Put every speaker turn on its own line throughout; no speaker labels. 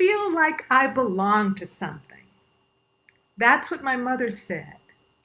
feel like I belong to something. That's what my mother said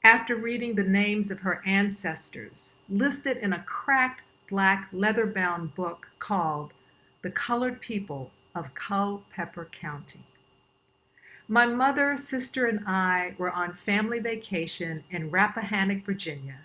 after reading the names of her ancestors listed in a cracked black leather-bound book called The Colored People of Culpeper County. My mother, sister, and I were on family vacation in Rappahannock, Virginia,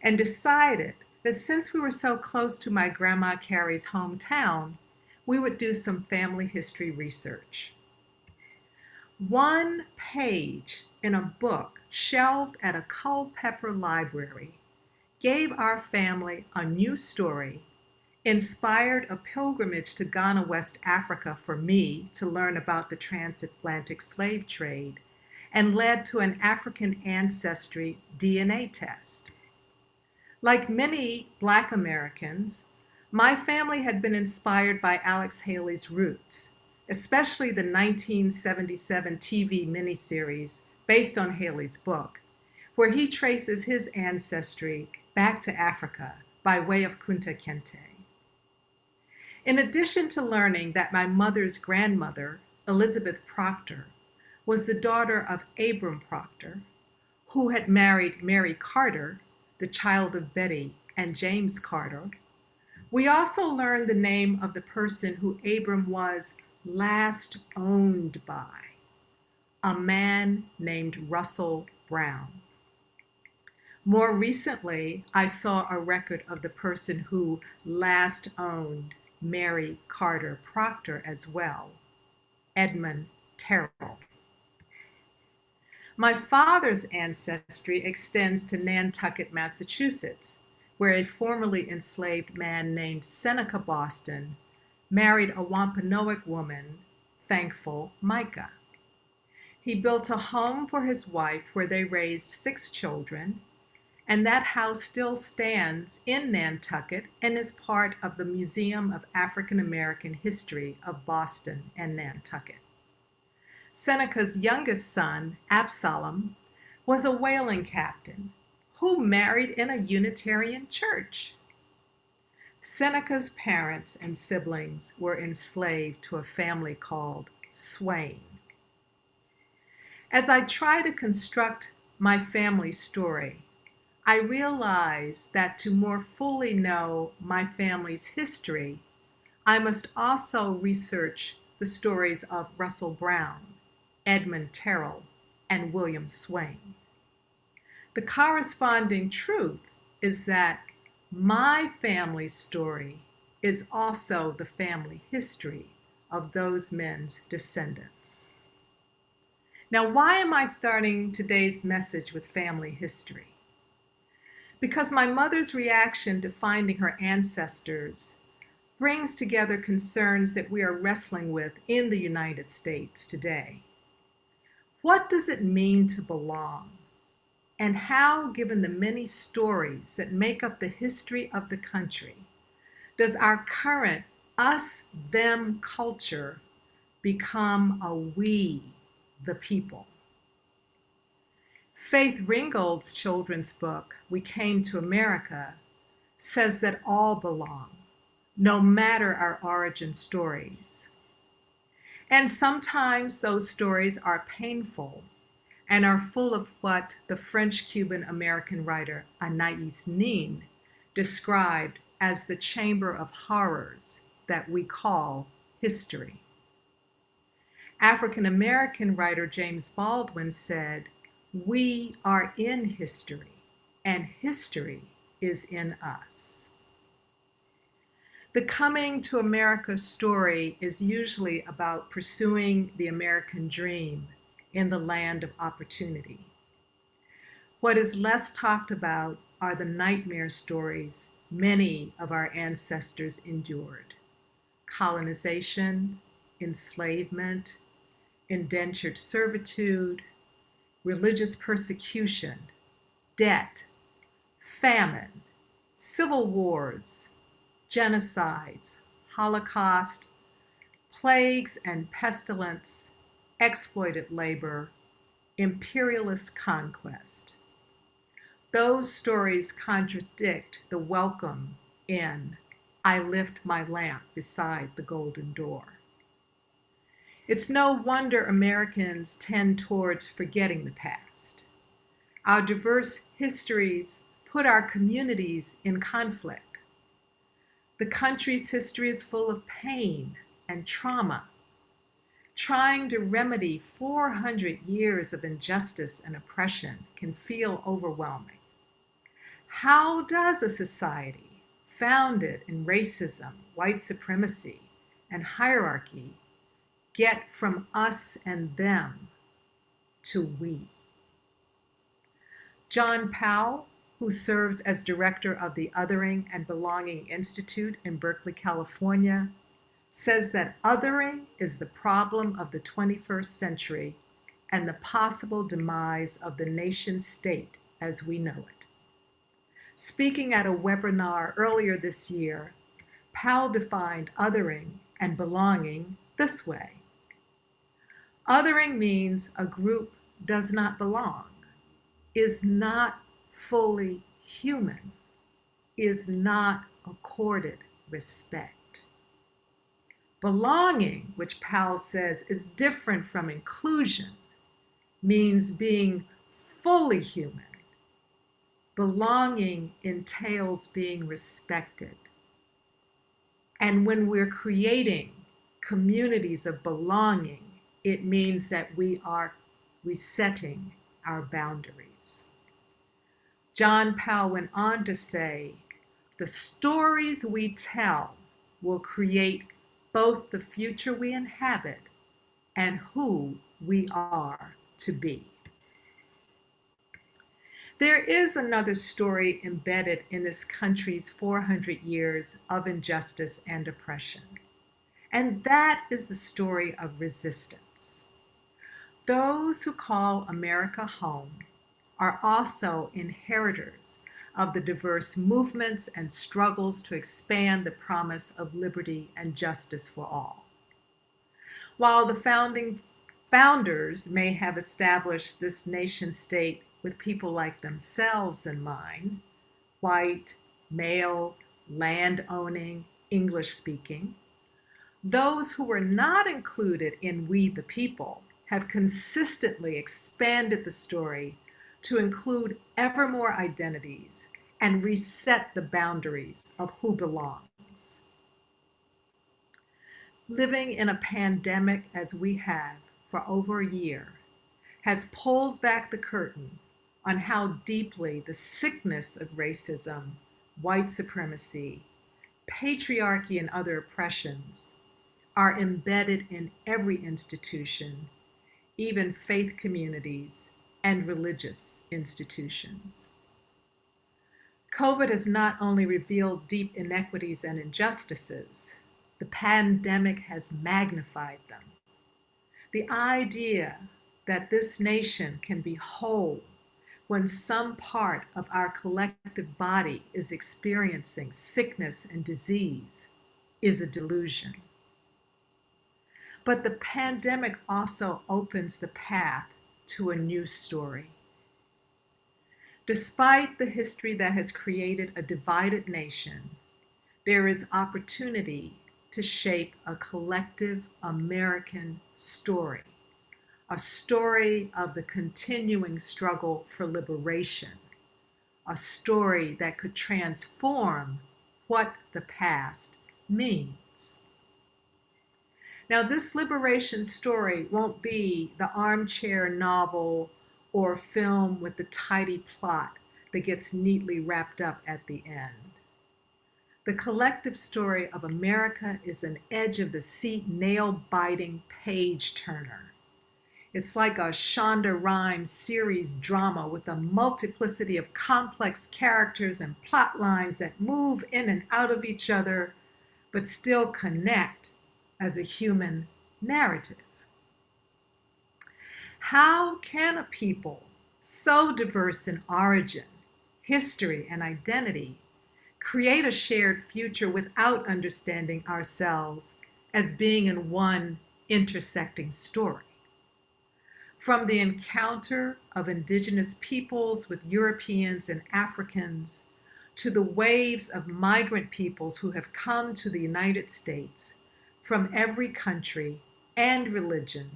and decided that since we were so close to my Grandma Carrie's hometown, we would do some family history research. One page in a book shelved at a Culpeper library gave our family a new story, inspired a pilgrimage to Ghana, West Africa for me to learn about the transatlantic slave trade, and led to an African ancestry DNA test. Like many Black Americans, my family had been inspired by Alex Haley's Roots, especially the 1977 TV miniseries based on Haley's book, where he traces his ancestry back to Africa by way of Kunta Kinte. In addition to learning that my mother's grandmother, Elizabeth Proctor, was the daughter of Abram Proctor, who had married Mary Carter, the child of Betty and James Carter, we also learned the name of the person who Abram was last owned by, a man named Russell Brown. More recently, I saw a record of the person who last owned Mary Carter Proctor as well, Edmund Terrell. My father's ancestry extends to Nantucket, Massachusetts, where a formerly enslaved man named Seneca Boston married a Wampanoag woman, Thankful Micah. He built a home for his wife where they raised 6 children, and that house still stands in Nantucket and is part of the Museum of African American History of Boston and Nantucket. Seneca's youngest son, Absalom, was a whaling captain who married in a Unitarian church. Seneca's parents and siblings were enslaved to a family called Swain. As I try to construct my family story, I realize that to more fully know my family's history, I must also research the stories of Russell Brown, Edmund Terrell, and William Swain. The corresponding truth is that my family's story is also the family history of those men's descendants. Now, why am I starting today's message with family history? Because my mother's reaction to finding her ancestors brings together concerns that we are wrestling with in the United States today. What does it mean to belong? And how, given the many stories that make up the history of the country, does our current us-them culture become a we, the people? Faith Ringgold's children's book, We Came to America, says that all belong, no matter our origin stories. And sometimes those stories are painful and are full of what the French-Cuban-American writer Anais Nin described as the chamber of horrors that we call history. African-American writer James Baldwin said, "We are in history, and history is in us." The coming to America story is usually about pursuing the American dream in the land of opportunity. What is less talked about are the nightmare stories many of our ancestors endured: colonization, enslavement, indentured servitude, religious persecution, debt, famine, civil wars, genocides, Holocaust, plagues and pestilence, exploited labor, imperialist conquest. Those stories contradict the welcome in I lift my lamp beside the golden door. It's no wonder Americans tend towards forgetting the past. Our diverse histories put our communities in conflict. The country's history is full of pain and trauma. Trying to remedy 400 years of injustice and oppression can feel overwhelming. How does a society founded in racism, white supremacy, and hierarchy get from us and them to we? John Powell, who serves as director of the Othering and Belonging Institute in Berkeley, California, says that othering is the problem of the 21st century and the possible demise of the nation state as we know it. Speaking at a webinar earlier this year, Powell defined othering and belonging this way. Othering means a group does not belong, is not fully human, is not accorded respect. Belonging, which Powell says is different from inclusion, means being fully human. Belonging entails being respected. And when we're creating communities of belonging, it means that we are resetting our boundaries. John Powell went on to say, the stories we tell will create both the future we inhabit and who we are to be. There is another story embedded in this country's 400 years of injustice and oppression, and that is the story of resistance. Those who call America home are also inheritors of the diverse movements and struggles to expand the promise of liberty and justice for all. While the founders may have established this nation state with people like themselves in mind, white, male, land-owning, English-speaking, those who were not included in We the People have consistently expanded the story to include ever more identities and reset the boundaries of who belongs. Living in a pandemic as we have for over a year has pulled back the curtain on how deeply the sickness of racism, white supremacy, patriarchy, and other oppressions are embedded in every institution, even faith communities and religious institutions. COVID has not only revealed deep inequities and injustices, the pandemic has magnified them. The idea that this nation can be whole when some part of our collective body is experiencing sickness and disease is a delusion. But the pandemic also opens the path to a new story. Despite the history that has created a divided nation, there is opportunity to shape a collective American story, a story of the continuing struggle for liberation, a story that could transform what the past means. Now, this liberation story won't be the armchair novel or film with the tidy plot that gets neatly wrapped up at the end. The collective story of America is an edge-of-the-seat, nail-biting page turner. It's like a Shonda Rhimes series drama with a multiplicity of complex characters and plot lines that move in and out of each other, but still connect as a human narrative. How can a people so diverse in origin, history, and identity create a shared future without understanding ourselves as being in one intersecting story? From the encounter of indigenous peoples with Europeans and Africans, to the waves of migrant peoples who have come to the United States from every country and religion,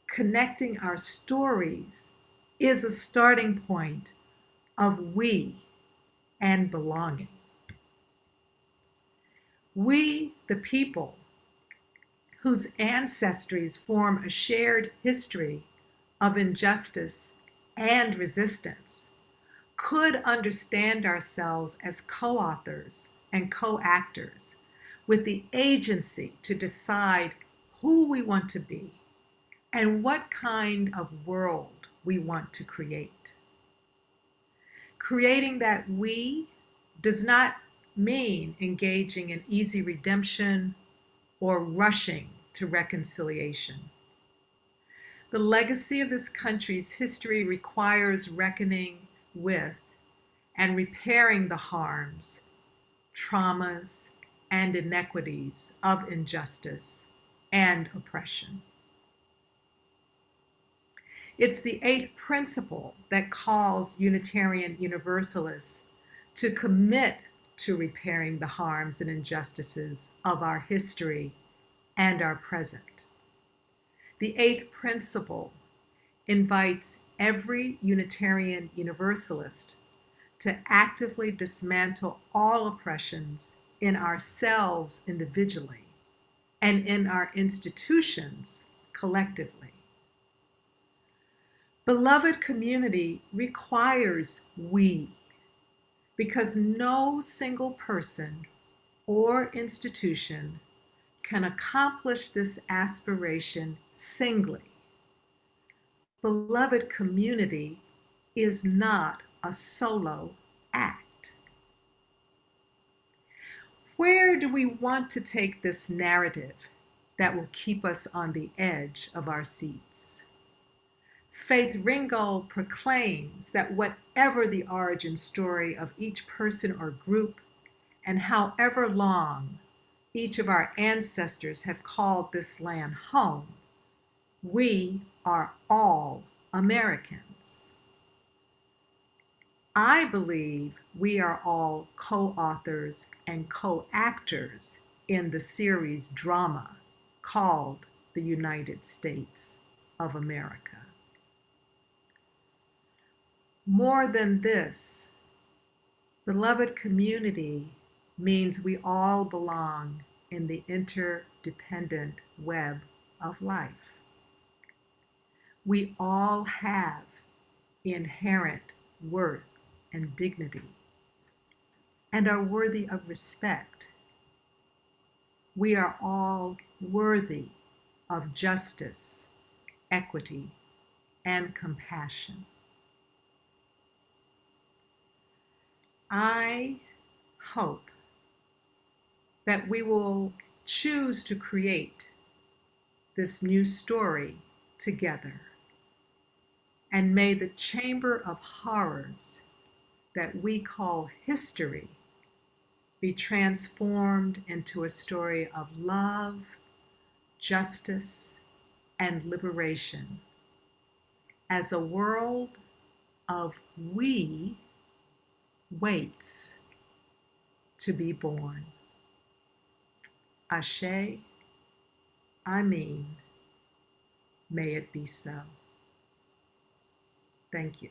connecting our stories is a starting point of we and belonging. We, the people, whose ancestries form a shared history of injustice and resistance, could understand ourselves as co-authors and co-actors with the agency to decide who we want to be and what kind of world we want to create. Creating that we does not mean engaging in easy redemption or rushing to reconciliation. The legacy of this country's history requires reckoning with and repairing the harms, traumas, and inequities of injustice and oppression. It's the eighth principle that calls Unitarian Universalists to commit to repairing the harms and injustices of our history and our present. The eighth principle invites every Unitarian Universalist to actively dismantle all oppressions in ourselves individually and in our institutions collectively. Beloved community requires we, because no single person or institution can accomplish this aspiration singly. Beloved community is not a solo act. Where do we want to take this narrative that will keep us on the edge of our seats? Faith Ringgold proclaims that whatever the origin story of each person or group, and however long each of our ancestors have called this land home, we are all Americans. I believe we are all co-authors and co-actors in the series drama called the United States of America. More than this, beloved community means we all belong in the interdependent web of life. We all have inherent worth and dignity and are worthy of respect. We are all worthy of justice, equity, and compassion. I hope that we will choose to create this new story together. And may the chamber of horrors that we call history be transformed into a story of love, justice, and liberation as a world of we waits to be born. Ashe, Amin, may it be so. Thank you.